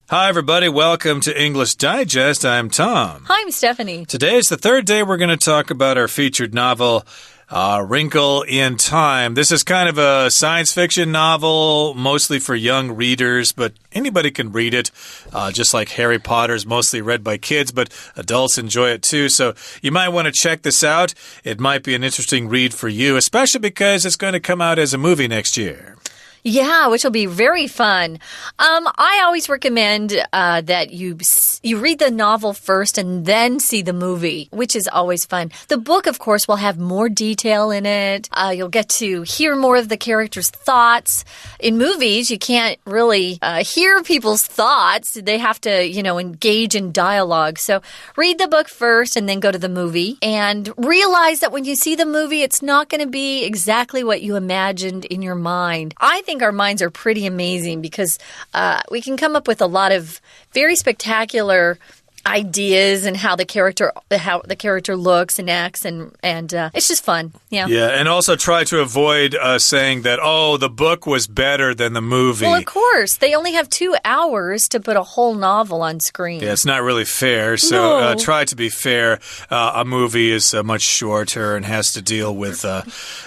Hi, everybody. Welcome to English Digest. I'm Tom. Hi, I'm Stephanie. Today is the third day we're going to talk about our featured novel, Wrinkle in Time. This is kind of a science fiction novel, mostly for young readers, but anybody can read it. Just like Harry Potter is mostly read by kids, but adults enjoy it too. So you might want to check this out. It might be an interesting read for you, especially because it's going to come out as a movie next year. Yeah, which will be very fun. I always recommend that you read the novel first and then see the movie, which is always fun. The book, of course, will have more detail in it. You'll get to hear more of the characters' thoughts. In movies, you can't really hear people's thoughts. They have to, engage in dialogue. So read the book first and then go to the movie. And realize that when you see the movie, it's not going to be exactly what you imagined in your mind. I think our minds are pretty amazing because we can come up with a lot of very spectacular ideas and how the character looks and acts and it's just fun. Yeah, and also try to avoid saying that, the book was better than the movie. Well, of course. They only have 2 hours to put a whole novel on screen. Yeah, it's not really fair. So try to be fair. A movie is much shorter and has to deal with,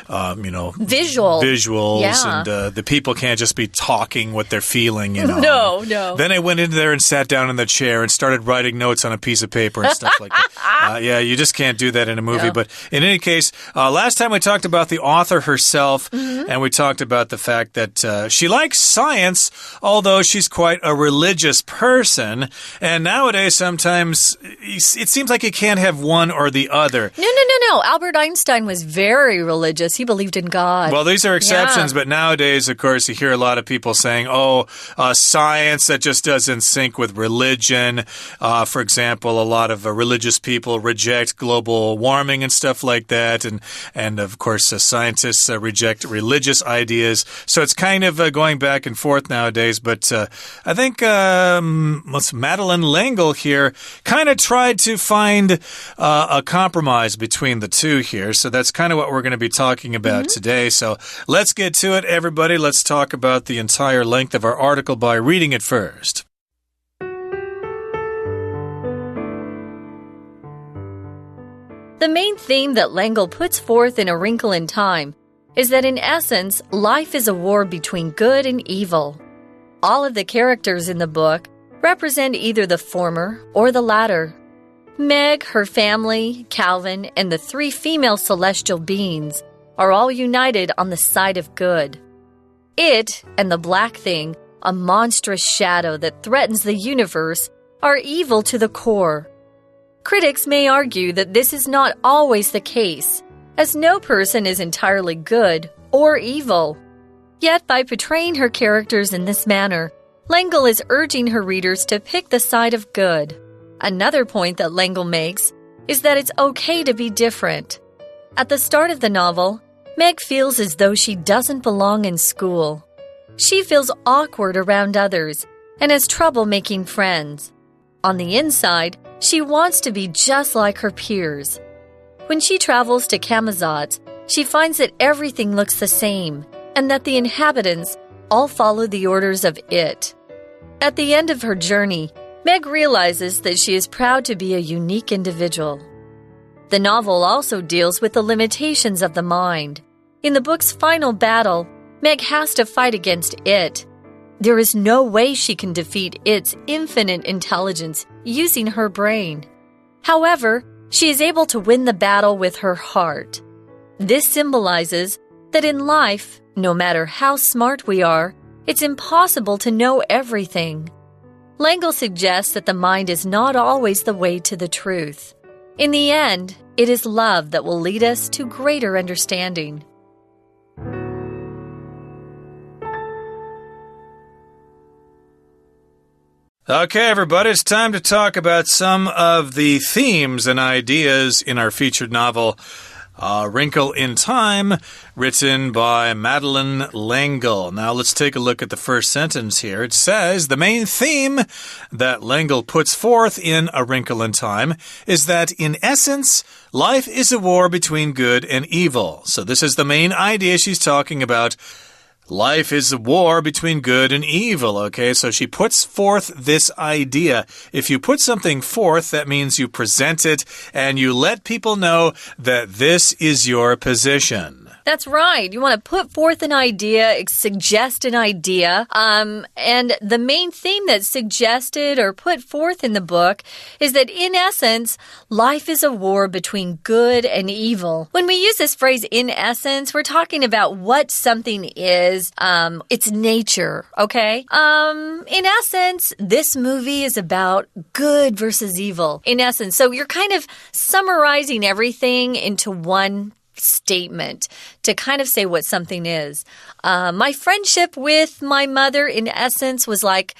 visuals. Yeah. And the people can't just be talking what they're feeling, No. Then I went in there and sat down in the chair and started writing notes on a piece of paper and stuff like that. You just can't do that in a movie. No. But in any case, last time we talked about the author herself, and we talked about the fact that she likes science, although she's quite a religious person. And nowadays, sometimes it seems like you can't have one or the other. No. Albert Einstein was very religious. He believed in God. Well, these are exceptions, but nowadays, of course, you hear a lot of people saying, science that just doesn't sync with religion. For example, a lot of religious people reject global warming and stuff like that. And of course, scientists reject religious ideas. So it's kind of going back and forth nowadays. But I think Madeleine L'Engle here kind of tried to find a compromise between the two here. So that's kind of what we're going to be talking about today. So let's get to it, everybody. Let's talk about the entire length of our article by reading it first. The main theme that L'Engle puts forth in A Wrinkle in Time is that in essence, life is a war between good and evil. All of the characters in the book represent either the former or the latter. Meg, her family, Calvin, and the 3 female celestial beings are all united on the side of good. It and the black thing, a monstrous shadow that threatens the universe, are evil to the core. Critics may argue that this is not always the case, as no person is entirely good or evil. Yet by portraying her characters in this manner, L'Engle is urging her readers to pick the side of good. Another point that L'Engle makes is that it's okay to be different. At the start of the novel, Meg feels as though she doesn't belong in school. She feels awkward around others and has trouble making friends. On the inside, she wants to be just like her peers. When she travels to Camazotz, she finds that everything looks the same and that the inhabitants all follow the orders of it. At the end of her journey, Meg realizes that she is proud to be a unique individual. The novel also deals with the limitations of the mind. In the book's final battle, Meg has to fight against it. There is no way she can defeat its infinite intelligence using her brain. However, she is able to win the battle with her heart. This symbolizes that in life, no matter how smart we are, it's impossible to know everything. L'Engle suggests that the mind is not always the way to the truth. In the end, it is love that will lead us to greater understanding. Okay, everybody, it's time to talk about some of the themes and ideas in our featured novel, Wrinkle in Time, written by Madeleine L'Engle. Now, let's take a look at the first sentence here. It says, the main theme that L'Engle puts forth in A Wrinkle in Time is that, in essence, life is a war between good and evil. So this is the main idea she's talking about. life is a war between good and evil. Okay, so she puts forth this idea. If you put something forth, that means you present it and you let people know that this is your position. That's right. You want to put forth an idea, suggest an idea. And the main theme that's suggested or put forth in the book is that, in essence, life is a war between good and evil. When we use this phrase, in essence, we're talking about what something is, its nature, okay? In essence, this movie is about good versus evil. In essence, so you're kind of summarizing everything into one statement to kind of say what something is. My friendship with my mother, in essence, was like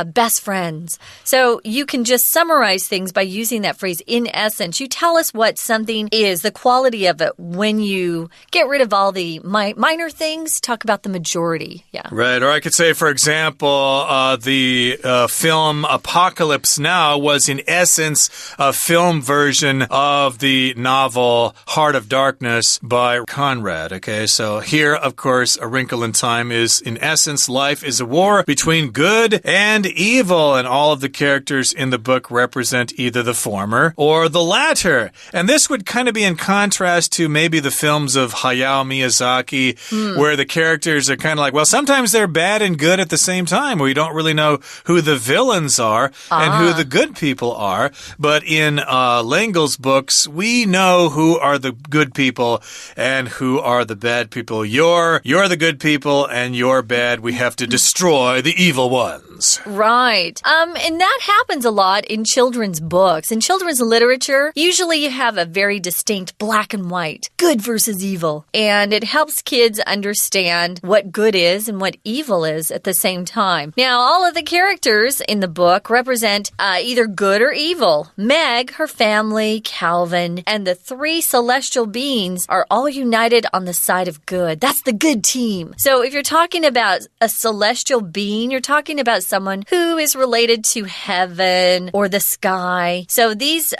best friends. So you can just summarize things by using that phrase, in essence. You tell us what something is, the quality of it. When you get rid of all the minor things, talk about the majority. Yeah. Right. Or I could say, for example, the film Apocalypse Now was, in essence, a film version of the novel Heart of Darkness by Conrad. Okay, so here, of course, A Wrinkle in Time is, in essence, life is a war between good and evil, and all of the characters in the book represent either the former or the latter. And this would kind of be in contrast to maybe the films of Hayao Miyazaki, where the characters are kind of like, well, sometimes they're bad and good at the same time. We don't really know who the villains are and who the good people are. But in Lengel's books, we know who are the good people and who are the bad people. You're the good people and you're bad. We have to destroy the evil ones. Right. And that happens a lot in children's books. In children's literature, usually you have a very distinct black and white, good versus evil. And it helps kids understand what good is and what evil is at the same time. Now, all of the characters in the book represent either good or evil. Meg, her family, Calvin, and the three celestial beings are all united on the side of good. That's the good team. So if you're talking about a celestial being, you're talking about someone who is related to heaven or the sky. So these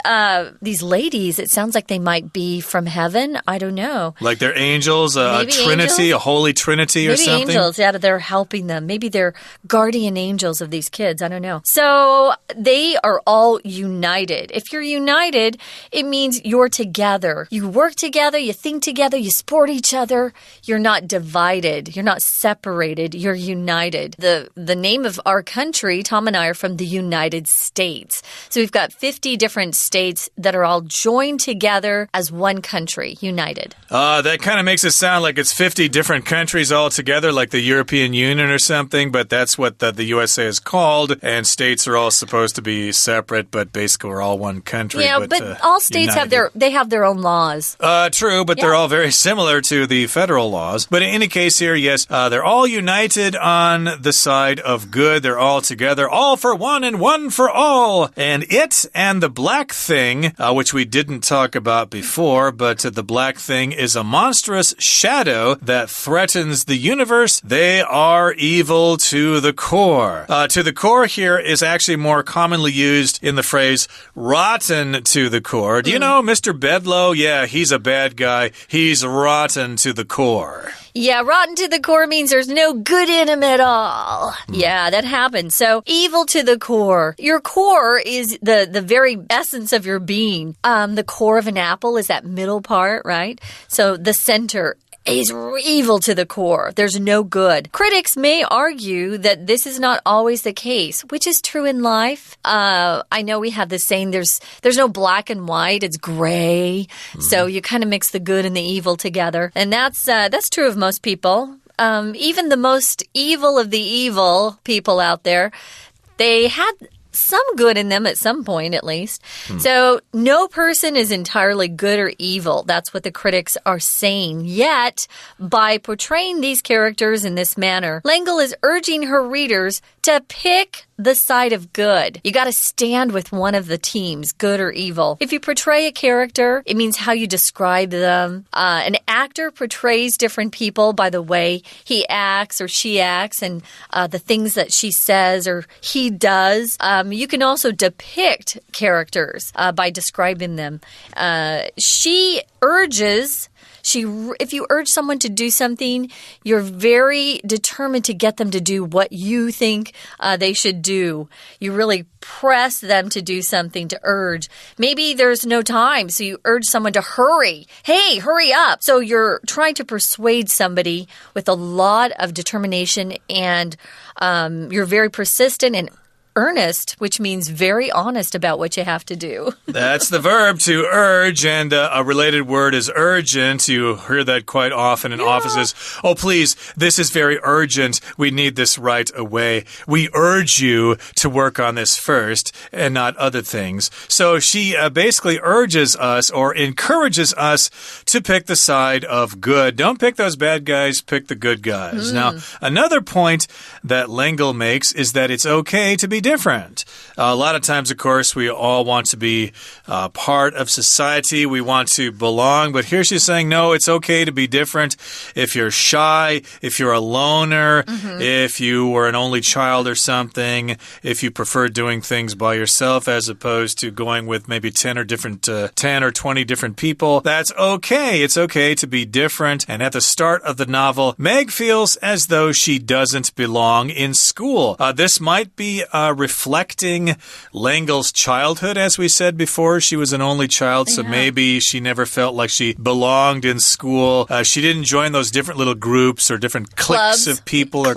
ladies, it sounds like they might be from heaven. I don't know. Like they're angels, a trinity, angels? A holy trinity or something? Maybe angels, yeah, they're helping them. Maybe they're guardian angels of these kids. I don't know. So they are all united. If you're united, it means you're together. You work together, you think together, you support each other. You're not divided. You're not separated. You're united. The name of our country, Tom and I are from the United States. So we've got 50 different states that are all joined together as one country, united. That kind of makes it sound like it's 50 different countries all together, like the European Union or something, but that's what the USA is called, and states are all supposed to be separate, but basically we're all one country. Yeah, but all states united. have their own laws. True, but they're all very similar to the federal laws. But in any case here, yes, they're all united on the side of good. They're all together, all for one and one for all. And it and the black thing, which we didn't talk about before, but the black thing is a monstrous shadow that threatens the universe. They are evil to the core. To the core here is actually more commonly used in the phrase rotten to the core. Do you know Mr. Bedlow? Yeah, he's a bad guy. He's rotten to the core. Yeah, rotten to the core means there's no good in him at all. Yeah, that happens. So, evil to the core. Your core is the very essence of your being. The core of an apple is that middle part, right? So, the center is evil to the core. There's no good. Critics may argue that this is not always the case, which is true in life. I know we have this saying, there's no black and white, it's gray. So you kind of mix the good and the evil together. And that's true of most people. Even the most evil of the evil people out there, they had some good in them at some point, at least. So no person is entirely good or evil. That's what the critics are saying. Yet, by portraying these characters in this manner, Lengel is urging her readers to pick the side of good. You got to stand with one of the teams, good or evil. If you portray a character, it means how you describe them. An actor portrays different people by the way he acts or she acts and the things that she says or he does. You can also depict characters by describing them. She urges If you urge someone to do something, you're very determined to get them to do what you think they should do. You really press them to do something, to urge. Maybe there's no time, so you urge someone to hurry. Hey, hurry up. So you're trying to persuade somebody with a lot of determination, and you're very persistent and earnest, which means very honest about what you have to do. That's the verb, to urge, and a related word is urgent. You hear that quite often in offices. Oh, please, this is very urgent. We need this right away. We urge you to work on this first and not other things. So she basically urges us or encourages us to pick the side of good. Don't pick those bad guys, pick the good guys. Now, another point that L'Engle makes is that it's okay to be different. A lot of times, of course, we all want to be part of society. We want to belong. But here she's saying, no, it's okay to be different. If you're shy, if you're a loner, if you were an only child or something, if you prefer doing things by yourself as opposed to going with maybe 10 or 20 different people, that's okay. It's okay to be different. And at the start of the novel, Meg feels as though she doesn't belong in school. This might be reflecting L'Engle's childhood, as we said before. She was an only child, so maybe she never felt like she belonged in school. She didn't join those different little groups or different cliques of people or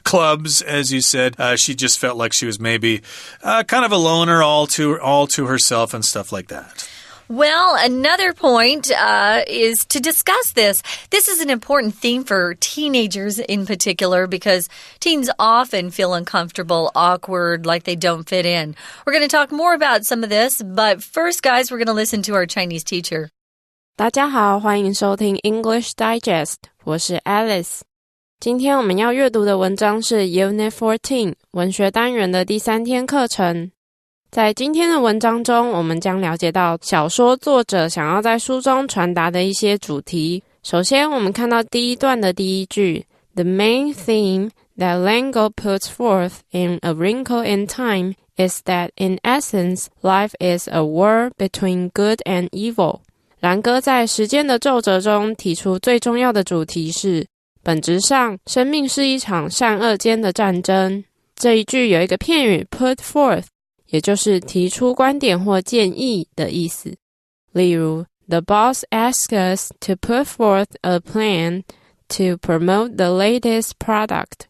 clubs, as you said. She just felt like she was maybe kind of a loner all to herself and stuff like that. Well, another point is to discuss this. This is an important theme for teenagers in particular because teens often feel uncomfortable, awkward, like they don't fit in. We're going to talk more about some of this, but first, guys, we're going to listen to our Chinese teacher. 大家好，欢迎收听 English Digest， 我是 Alice。今天我们要阅读的文章是 Unit 14 文学单元的第3天课程。在今天的文章中，我们将了解到小说作者想要在书中传达的一些主题。首先，我们看到第一段的第一句 The main theme that L'Engle puts forth in A Wrinkle in Time is that in essence, life is a war between good and evil. 兰哥在时间的皱褶中提出最重要的主题是，本质上，生命是一场善恶间的战争。这一句有一个片语 put forth，也就是提出观点或建议的意思。例如 The boss asks us to put forth a plan to promote the latest product.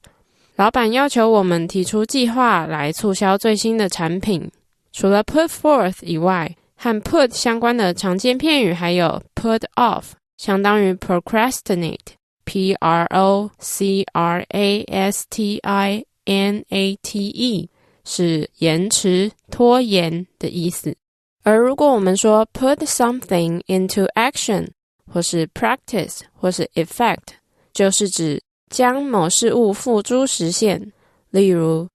老板要求我们提出计划来促销最新的产品。除了 put forth 以外，和 put 相关的常见片语还有 put off， 相当于 procrastinate, P-R-O-C-R-A-S-T-I-N-A-T-E，是延迟、拖延的意思。而如果我们说 put something into action， 或是 practice， 或是 effect， 就是指将某事物付诸实现。例如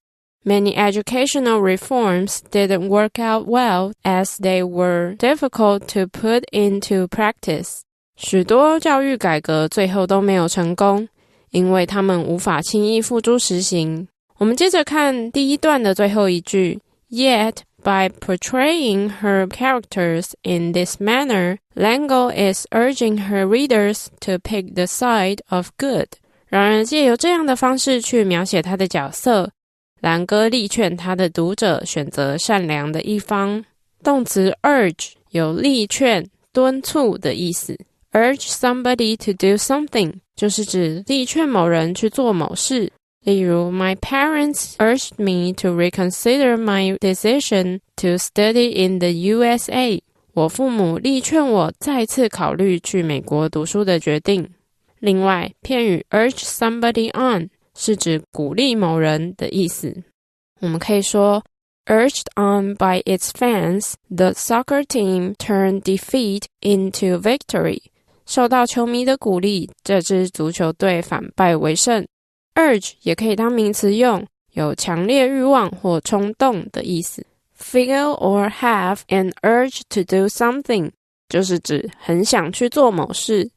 Many educational reforms didn't work out well as they were difficult to put into practice. 许多教育改革最后都没有成功，因为他们无法轻易付诸实行。我们接着看第一段的最后一句 Yet, by portraying her characters in this manner, L'Engle is urging her readers to pick the side of good. 然而借由这样的方式去描写她的角色，兰哥力劝他的读者选择善良的一方。动词 urge 有力劝、敦促的意思。Urge somebody to do something 就是指力劝某人去做某事。例如 My parents urged me to reconsider my decision to study in the USA. 我父母力劝我再次考虑去美国读书的决定。另外，片语 urge somebody on 是指鼓励某人的意思。我们可以说 Urged on by its fans, the soccer team turned defeat into victory. 受到球迷的鼓励，这支足球队反败为胜。Urge 也可以当名词用，有强烈欲望或冲动的意思。Feel or have an urge to do something 就是指很想去做某事。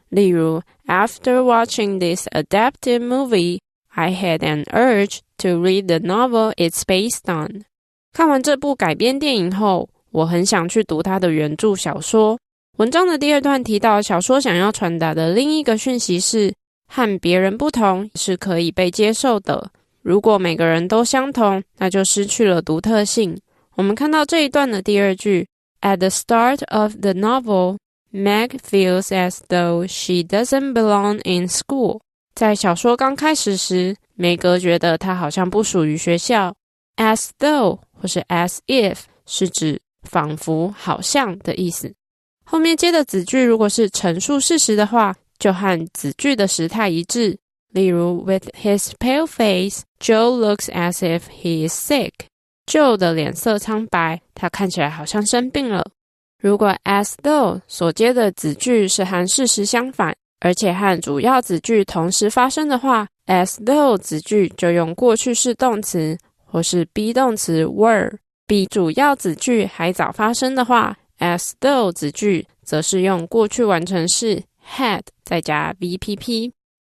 例如 After watching this adapted movie, I had an urge to read the novel it's based on. 看完这部改编电影后，我很想去读它的原著小说。文章的第二段提到，小说想要传达的另一个讯息是，和别人不同是可以被接受的。如果每个人都相同，那就失去了独特性。我们看到这一段的第二句 At the start of the novel, Meg feels as though she doesn't belong in school. 在小说刚开始时，梅格觉得她好像不属于学校。As though 或是 as if 是指仿佛好像的意思。后面接的子句如果是陈述事实的话，就和子句的时态一致。例如 With his pale face, Joe looks as if he is sick. Joe 的脸色苍白，他看起来好像生病了。如果 as though 所接的子句是和事实相反，而且和主要子句同时发生的话， as though 子句就用过去式动词或是 be 动词 were。比主要子句还早发生的话， as though 子句则是用过去完成式 had 再加 VPP。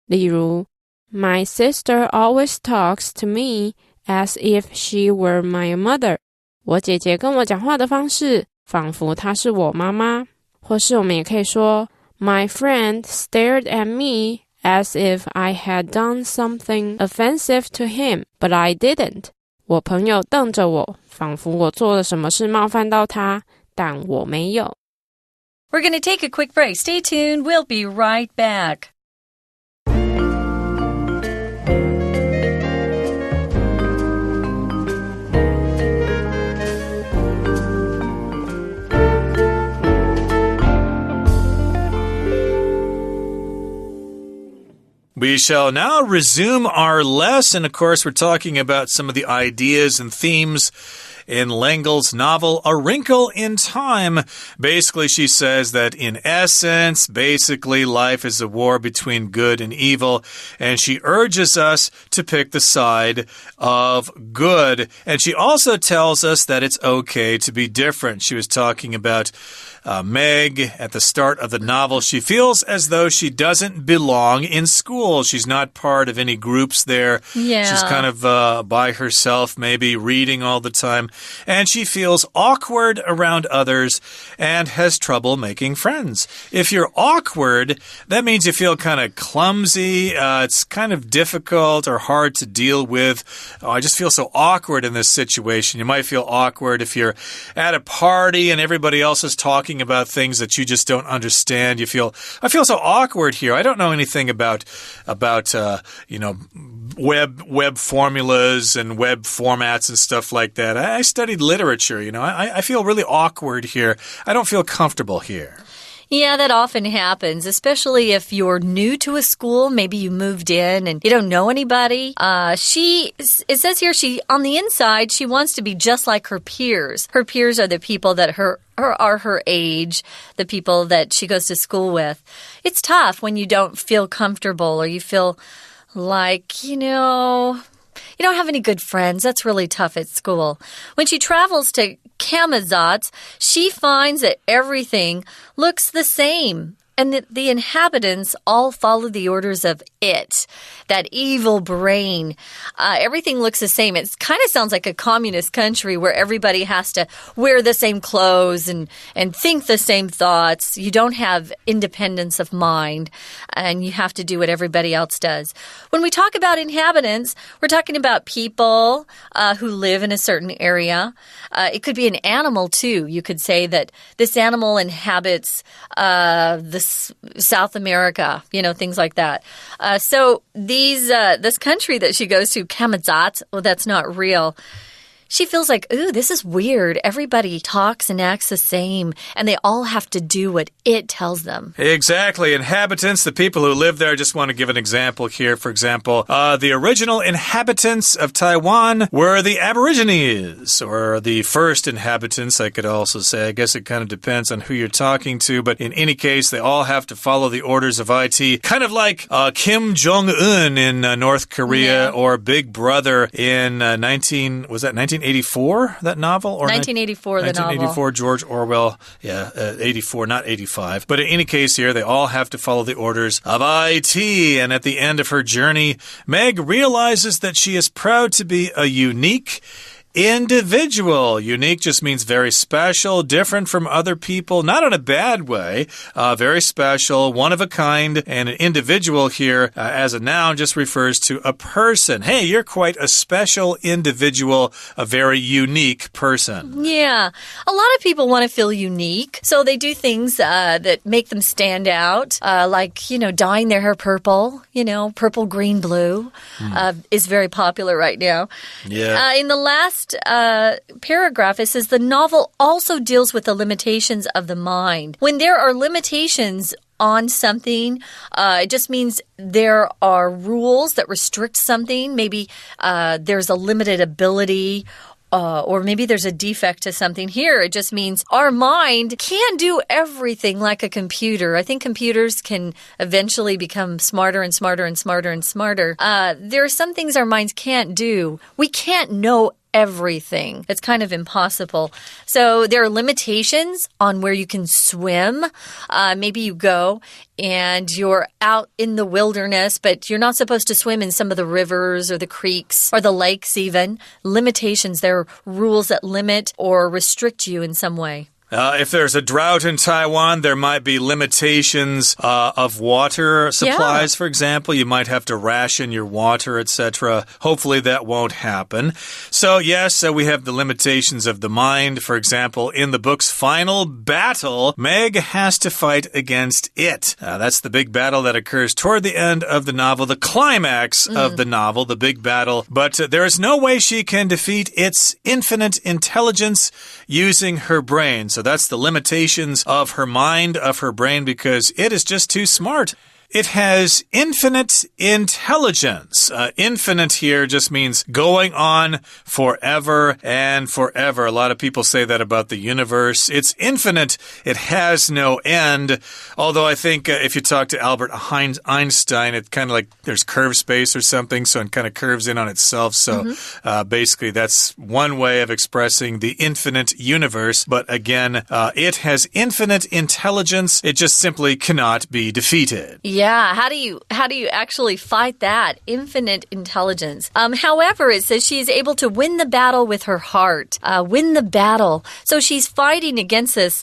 例如 My sister always talks to me as if she were my mother. 我姐姐跟我讲话的方式仿佛她是我妈妈。或是我们也可以说 My friend stared at me as if I had done something offensive to him, but I didn't. 我朋友瞪着我，仿佛我做了什么事冒犯到他，但我没有。We're going to take a quick break. Stay tuned. We'll be right back. We shall now resume our lesson. Of course, we're talking about some of the ideas and themes in Lengel's novel, A Wrinkle in Time. Basically, she says that in essence, basically, life is a war between good and evil, and she urges us to pick the side of good. And she also tells us that it's okay to be different. She was talking about Meg at the start of the novel. She feels as though she doesn't belong in school. She's not part of any groups there. Yeah. She's kind of by herself, maybe reading all the time. And she feels awkward around others and has trouble making friends. If you're awkward, that means you feel kind of clumsy. It's kind of difficult or hard to deal with. Oh, I just feel so awkward in this situation. You might feel awkward if you're at a party and everybody else is talking about things that you just don't understand. You feel, I feel so awkward here. I don't know anything about web formulas and web formats and stuff like that. I studied literature, I feel really awkward here. I don't feel comfortable here. Yeah, that often happens, especially if you're new to a school. Maybe you moved in and you don't know anybody. It says here, on the inside, she wants to be just like her peers. Her peers are the people that are her age, the people that she goes to school with. It's tough when you don't feel comfortable or you feel like, you don't have any good friends. That's really tough at school. When she travels to Kamazatz, she finds that everything looks the same. And the inhabitants all follow the orders of it, that evil brain. Everything looks the same. It kind of sounds like a communist country where everybody has to wear the same clothes and think the same thoughts. You don't have independence of mind, and you have to do what everybody else does. When we talk about inhabitants, we're talking about people who live in a certain area. It could be an animal, too. You could say that this animal inhabits South America, things like that. So this country that she goes to, Kamazatz, well, that's not real. She feels like, ooh, this is weird. Everybody talks and acts the same, and they all have to do what it tells them. Exactly. Inhabitants, the people who live there, I just want to give an example here. For example, the original inhabitants of Taiwan were the Aborigines, or the first inhabitants, I could also say. I guess it kind of depends on who you're talking to, but in any case, they all have to follow the orders of IT. Kind of like Kim Jong-un in North Korea, or Big Brother in 1984, that novel? Or 1984, the novel. 1984, George Orwell. Yeah, 84, not 85. But in any case here, they all have to follow the orders of IT. And at the end of her journey, Meg realizes that she is proud to be a unique individual. Unique just means very special, different from other people, not in a bad way. Very special, one of a kind, and an individual here as a noun just refers to a person. Hey, you're quite a special individual, a very unique person. Yeah, a lot of people want to feel unique, so they do things that make them stand out, like, dyeing their hair purple, purple, green, blue is very popular right now. Yeah. In the last paragraph, it says the novel also deals with the limitations of the mind. When there are limitations on something, it just means there are rules that restrict something. Maybe there's a limited ability, or maybe there's a defect to something. Here, it just means our mind can't do everything like a computer. I think computers can eventually become smarter and smarter and smarter and smarter. There are some things our minds can't do. We can't know everything. It's kind of impossible. So there are limitations on where you can swim. Maybe you go and you're out in the wilderness, but you're not supposed to swim in some of the rivers or the creeks or the lakes even. Limitations, there are rules that limit or restrict you in some way. If there's a drought in Taiwan, there might be limitations of water supplies, for example. You might have to ration your water, etc. Hopefully that won't happen. So, yes, we have the limitations of the mind. For example, in the book's final battle, Meg has to fight against it. That's the big battle that occurs toward the end of the novel, the climax of the novel, the big battle. But there is no way she can defeat its infinite intelligence using her brain. So that's the limitations of her mind, of her brain, because it is just too smart. It has infinite intelligence. Infinite here just means going on forever and forever. A lot of people say that about the universe. It's infinite. It has no end. Although I think if you talk to Albert Einstein, it's kind of like there's curved space or something, so it kind of curves in on itself. So basically that's one way of expressing the infinite universe. But again, it has infinite intelligence. It just simply cannot be defeated. Yeah, how do you actually fight that? Infinite intelligence. However, it says she's able to win the battle with her heart. Win the battle. So she's fighting against this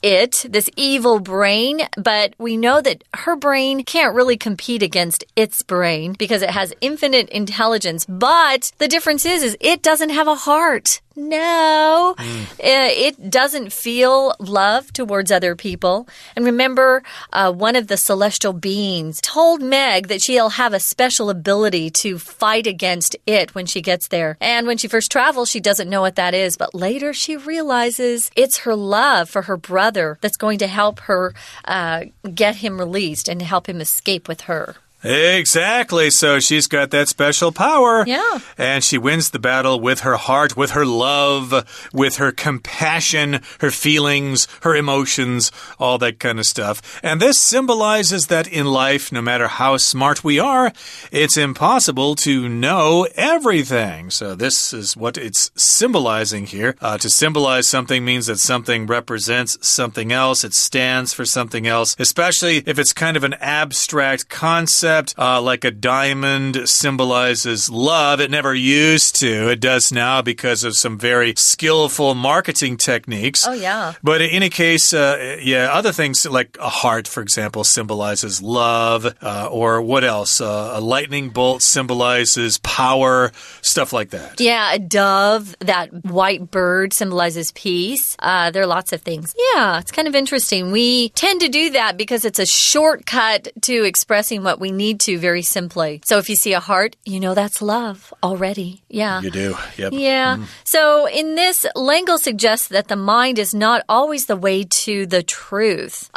evil brain, but we know that her brain can't really compete against its brain because it has infinite intelligence. But the difference is it doesn't have a heart. No, it doesn't feel love towards other people. And remember, one of the celestial beings told Meg that she'll have a special ability to fight against it when she gets there. And when she first travels, she doesn't know what that is. But later she realizes it's her love for her brother that's going to help her get him released and help him escape with her. Exactly. So she's got that special power. Yeah. And she wins the battle with her heart, with her love, with her compassion, her feelings, her emotions, all that kind of stuff. And this symbolizes that in life, no matter how smart we are, it's impossible to know everything. So this is what it's symbolizing here. To symbolize something means that something represents something else. It stands for something else, especially if it's kind of an abstract concept. Like a diamond symbolizes love. It never used to. It does now because of some very skillful marketing techniques. Oh, yeah. But in any case, other things like a heart, for example, symbolizes love. Or what else? A lightning bolt symbolizes power, stuff like that. Yeah, a dove, that white bird, symbolizes peace. There are lots of things. Yeah, it's kind of interesting. We tend to do that because it's a shortcut to expressing what we need to very simply. So if you see a heart, you know that's love already. Yeah. You do. Yep. Yeah. So in this, Langle suggests that the mind is not always the way to the truth.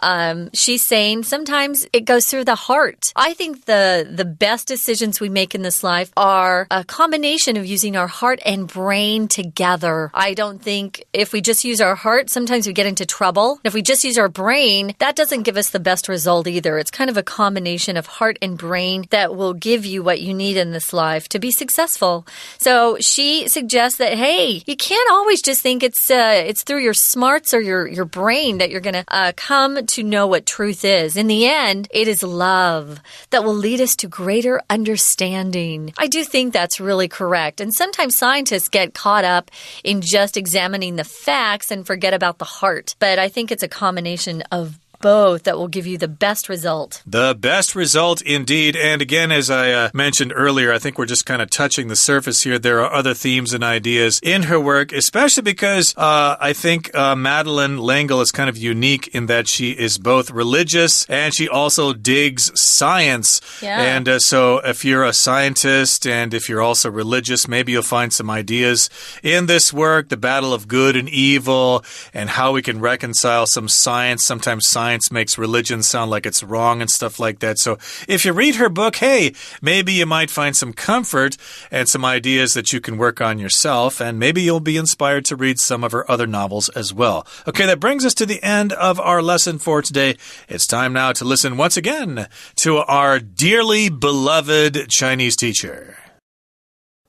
She's saying sometimes it goes through the heart. I think the best decisions we make in this life are a combination of using our heart and brain together. I don't think if we just use our heart, sometimes we get into trouble. If we just use our brain, that doesn't give us the best result either. It's kind of a combination of heart and brain that will give you what you need in this life to be successful. So she suggests that, hey, you can't always just think it's through your smarts or your brain that you're going to come to know what truth is. In the end, it is love that will lead us to greater understanding. I do think that's really correct. And sometimes scientists get caught up in just examining the facts and forget about the heart. But I think it's a combination of both that will give you the best result. The best result indeed. And again, as I mentioned earlier, I think we're just kind of touching the surface here. There are other themes and ideas in her work, especially because I think Madeleine L'Engle is kind of unique in that she is both religious and she also digs science. Yeah. And so if you're a scientist and if you're also religious, maybe you'll find some ideas in this work, the battle of good and evil, and how we can reconcile some science. Sometimes science makes religion sound like it's wrong and stuff like that. So if you read her book, hey, maybe you might find some comfort and some ideas that you can work on yourself, and maybe you'll be inspired to read some of her other novels as well. Okay, that brings us to the end of our lesson for today. It's time now to listen once again to our dearly beloved Chinese teacher.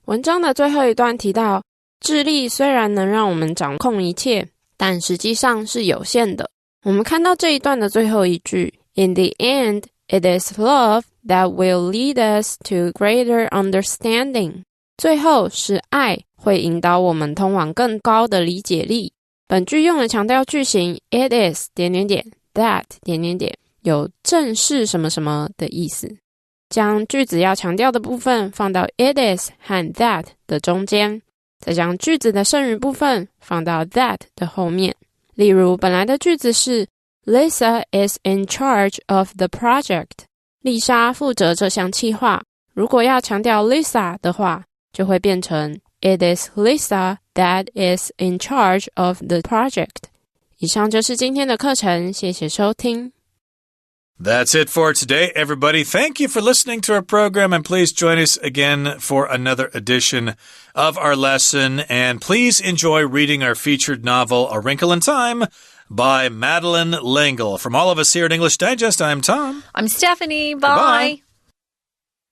文章的最后一段提到，智力虽然能让我们掌控一切，但实际上是有限的。我们看到这一段的最后一句 In the end, it is love that will lead us to greater understanding. 最后是爱会引导我们通往更高的理解力。本句用了强调句型 It is... that... 有正是什么什么的意思。将句子要强调的部分放到 It is 和 that 的中间，再将句子的剩余部分放到 that 的后面。例如本来的句子是 Lisa is in charge of the project. 丽莎负责这项企划。如果要强调 Lisa 的话，就会变成 It is Lisa that is in charge of the project. 以上就是今天的课程，谢谢收听。That's it for today, everybody. Thank you for listening to our program, and please join us again for another edition of our lesson. And please enjoy reading our featured novel, A Wrinkle in Time, by Madeleine L'Engle. From all of us here at English Digest, I'm Tom. I'm Stephanie. Bye. Goodbye.